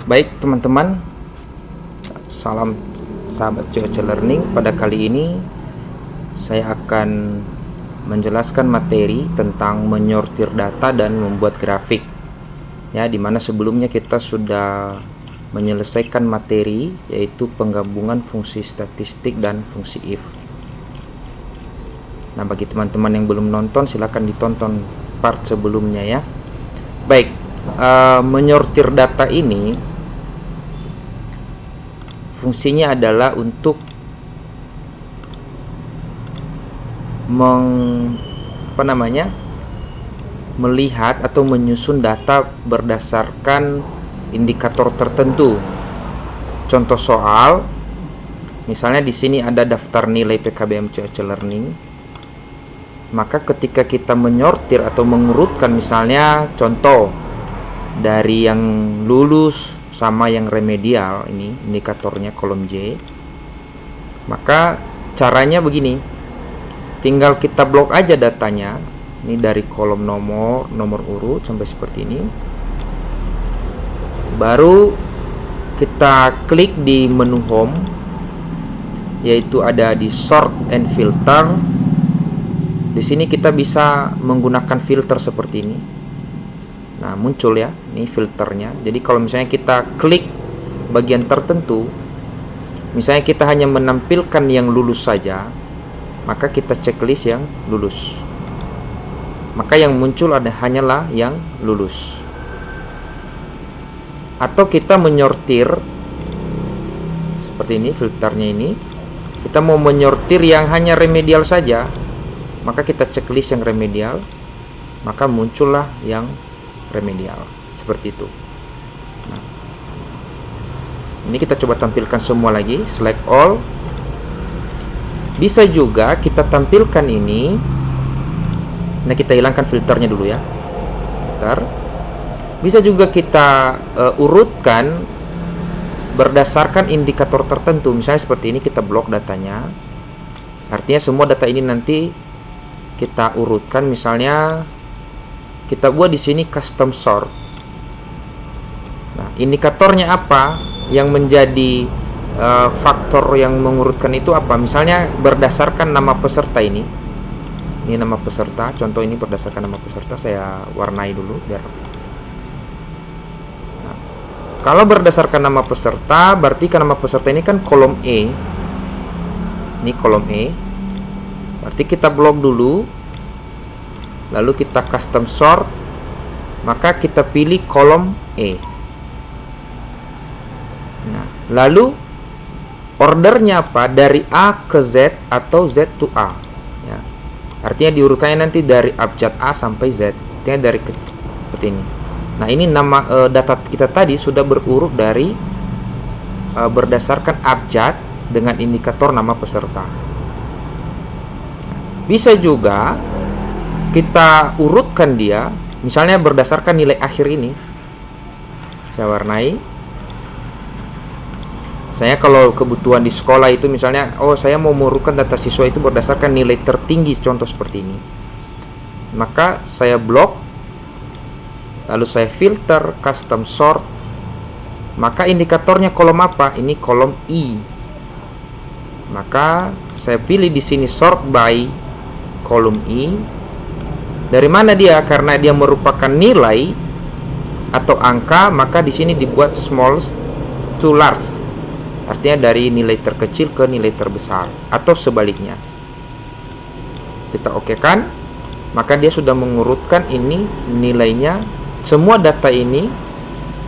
Baik teman-teman, salam sahabat COC Learning. Pada kali ini saya akan menjelaskan materi tentang menyortir data dan membuat grafik. Ya, dimana sebelumnya kita sudah menyelesaikan materi yaitu penggabungan fungsi statistik dan fungsi if. Nah, bagi teman-teman yang belum nonton silahkan ditonton part sebelumnya ya. Baik, menyortir data ini fungsinya adalah untuk melihat atau menyusun data berdasarkan indikator tertentu. Contoh soal, misalnya di sini ada daftar nilai PKBM COC Learning. Maka ketika kita menyortir atau mengurutkan, misalnya contoh dari yang lulus sama yang remedial, ini indikatornya kolom J, maka caranya begini, tinggal kita blok aja datanya. Ini dari kolom nomor urut sampai seperti ini, baru kita klik di menu home, yaitu ada di sort and filter. Di sini kita bisa menggunakan filter seperti ini. Nah, muncul ya, ini filternya. Jadi kalau misalnya kita klik bagian tertentu, misalnya kita hanya menampilkan yang lulus saja, maka kita checklist yang lulus. Maka yang muncul hanyalah yang lulus. Atau kita menyortir seperti ini, filternya ini. Kita mau menyortir yang hanya remedial saja, maka kita checklist yang remedial, maka muncullah yang remedial seperti itu. Nah, ini kita coba tampilkan semua lagi, select all. Bisa juga kita tampilkan ini. Nah, kita hilangkan filternya dulu ya. Bentar. Bisa juga kita urutkan berdasarkan indikator tertentu. Misalnya seperti ini, kita blok datanya. Artinya semua data ini nanti kita urutkan. Misalnya kita buat di sini custom sort. Nah, indikatornya apa yang menjadi faktor yang mengurutkan itu apa? Misalnya berdasarkan nama peserta ini. Ini nama peserta. Contoh ini berdasarkan nama peserta. Saya warnai dulu biar. Nah, kalau berdasarkan nama peserta, berarti kan nama peserta ini kan kolom E. Ini kolom E. Berarti kita blok dulu, lalu kita custom sort, maka kita pilih kolom E. Nah, lalu ordernya apa? Dari A ke Z atau Z to A ya. Artinya diurutkannya nanti dari abjad A sampai Z. Artinya dari seperti ini. Nah, ini nama data kita tadi sudah berurut dari berdasarkan abjad dengan indikator nama peserta. Bisa juga kita urutkan dia, misalnya berdasarkan nilai akhir ini. Saya warnai. Saya kalau kebutuhan di sekolah itu misalnya, saya mau mengurutkan data siswa itu berdasarkan nilai tertinggi, contoh seperti ini. Maka saya blok, lalu saya filter, custom sort. Maka indikatornya kolom apa? Ini kolom I. Maka saya pilih di sini sort by kolom I. Dari mana dia? Karena dia merupakan nilai atau angka, maka di sini dibuat small to large. Artinya dari nilai terkecil ke nilai terbesar atau sebaliknya. Kita okekan, maka dia sudah mengurutkan ini nilainya. Semua data ini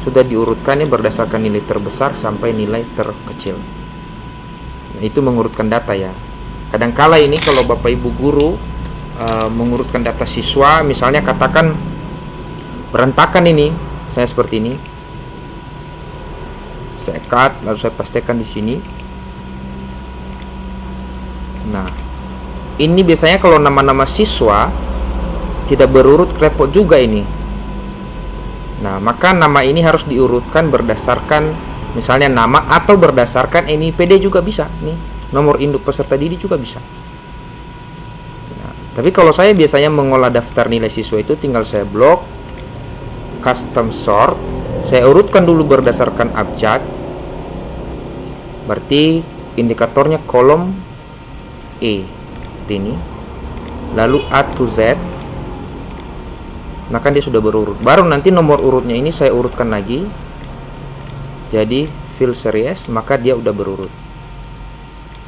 sudah diurutkannya berdasarkan nilai terbesar sampai nilai terkecil. Nah, itu mengurutkan data ya. Kadangkala ini kalau Bapak Ibu guru mengurutkan data siswa, misalnya katakan berantakan ini, saya seperti ini, saya cut, lalu saya pastikan di sini. Nah, ini biasanya kalau nama-nama siswa tidak berurut repot juga ini. Nah, maka nama ini harus diurutkan berdasarkan misalnya nama atau berdasarkan NIPD juga bisa nih, nomor induk peserta didik juga bisa. Tapi kalau saya biasanya mengolah daftar nilai siswa itu tinggal saya blok, custom sort, Saya urutkan dulu berdasarkan abjad. Berarti indikatornya kolom E seperti ini. Lalu A to Z. Maka dia sudah berurut. Baru nanti nomor urutnya ini saya urutkan lagi. Jadi fill series, maka dia udah berurut.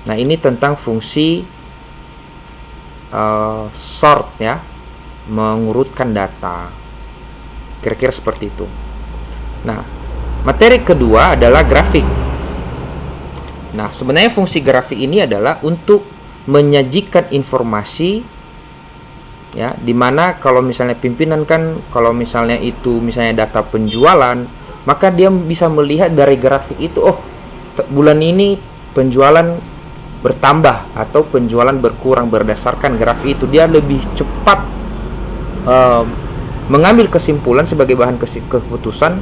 Nah, ini tentang fungsi sort ya, mengurutkan data. Kira-kira seperti itu. Nah, materi kedua adalah grafik. Nah, sebenarnya fungsi grafik ini adalah untuk menyajikan informasi ya, dimana kalau misalnya pimpinan kan, kalau misalnya itu misalnya data penjualan, maka dia bisa melihat dari grafik itu, oh bulan ini penjualan bertambah atau penjualan berkurang berdasarkan grafik itu. Dia lebih cepat mengambil kesimpulan sebagai bahan keputusan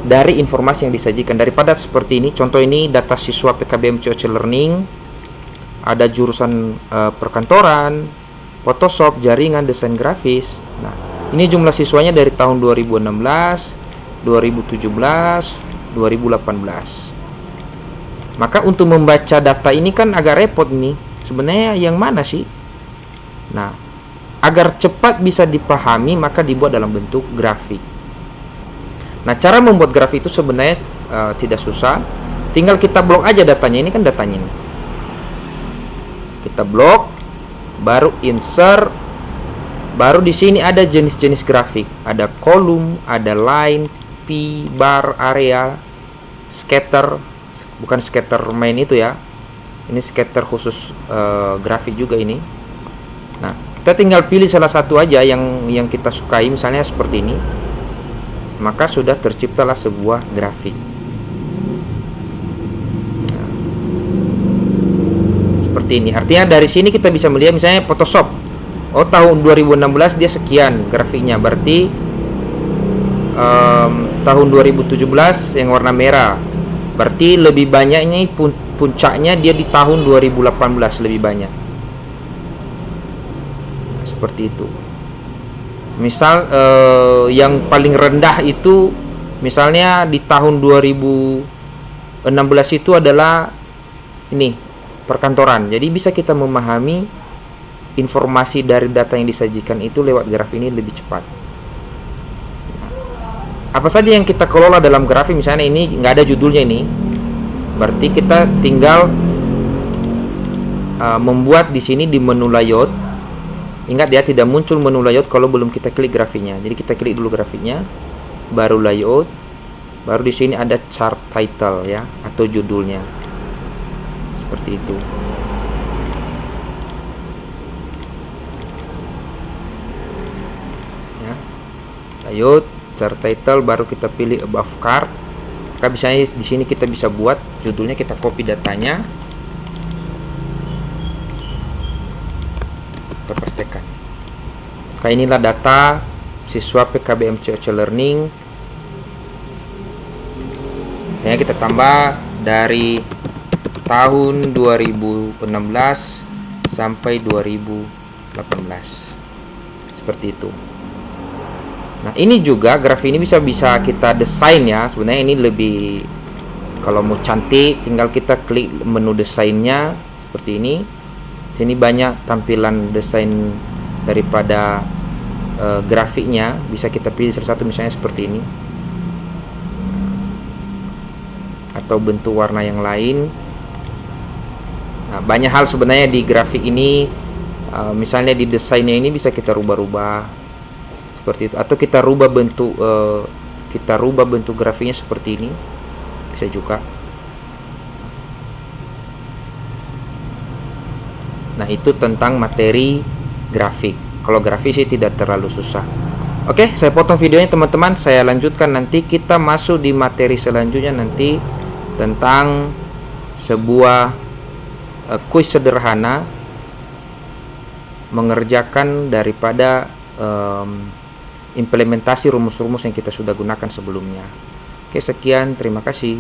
dari informasi yang disajikan, daripada seperti ini. Contoh ini data siswa PKBM COC Learning, ada jurusan perkantoran, Photoshop, jaringan, desain grafis. Nah, ini jumlah siswanya dari tahun 2016, 2017, 2018. Maka untuk membaca data ini kan agak repot nih. Sebenarnya yang mana sih? Nah, agar cepat bisa dipahami maka dibuat dalam bentuk grafik. Nah, cara membuat grafik itu sebenarnya tidak susah. Tinggal kita blok aja datanya. Ini kan datanya ini. Kita blok, baru insert, baru di sini ada jenis-jenis grafik. Ada kolom, ada line, P, bar, area, scatter. Bukan scatter main itu ya. Ini scatter khusus grafik juga ini. Nah, kita tinggal pilih salah satu aja yang kita sukai, misalnya seperti ini. Maka sudah terciptalah sebuah grafik. Nah, seperti ini. Artinya dari sini kita bisa melihat misalnya Photoshop. Oh, tahun 2016 dia sekian grafiknya. Berarti tahun 2017 yang warna merah. Berarti lebih banyaknya puncaknya dia di tahun 2018 lebih banyak. Nah, seperti itu. Misal yang paling rendah itu misalnya di tahun 2016 itu adalah ini perkantoran. Jadi bisa kita memahami informasi dari data yang disajikan itu lewat grafik ini lebih cepat. Apa saja yang kita kelola dalam grafik, misalnya ini nggak ada judulnya ini, berarti kita tinggal membuat di sini di menu layout. Ingat ya, tidak muncul menu layout kalau belum kita klik grafiknya. Jadi kita klik dulu grafiknya, baru layout, baru di sini ada chart title ya, atau judulnya. Seperti itu. Ya. Layout, chart title, baru kita pilih above card. Maka misalnya di sini kita bisa buat judulnya, kita copy datanya, kita pastekan. Maka inilah data siswa PKBM COC Learning. Nah, kita tambah dari tahun 2016 sampai 2018. Seperti itu. Nah, ini juga grafik ini bisa kita desain ya. Sebenarnya ini lebih, kalau mau cantik tinggal kita klik menu desainnya seperti ini. Sini banyak tampilan desain daripada grafiknya, bisa kita pilih salah satu, misalnya seperti ini. Atau bentuk warna yang lain. Nah, banyak hal sebenarnya di grafik ini. Misalnya di desainnya ini bisa kita rubah-rubah seperti itu, atau kita rubah bentuk grafiknya seperti ini, bisa juga. Nah, itu tentang materi grafik. Kalau grafis sih tidak terlalu susah. Oke, saya potong videonya teman-teman, saya lanjutkan nanti. Kita masuk di materi selanjutnya nanti tentang sebuah kuis sederhana mengerjakan daripada implementasi rumus-rumus yang kita sudah gunakan sebelumnya. Oke, sekian, terima kasih.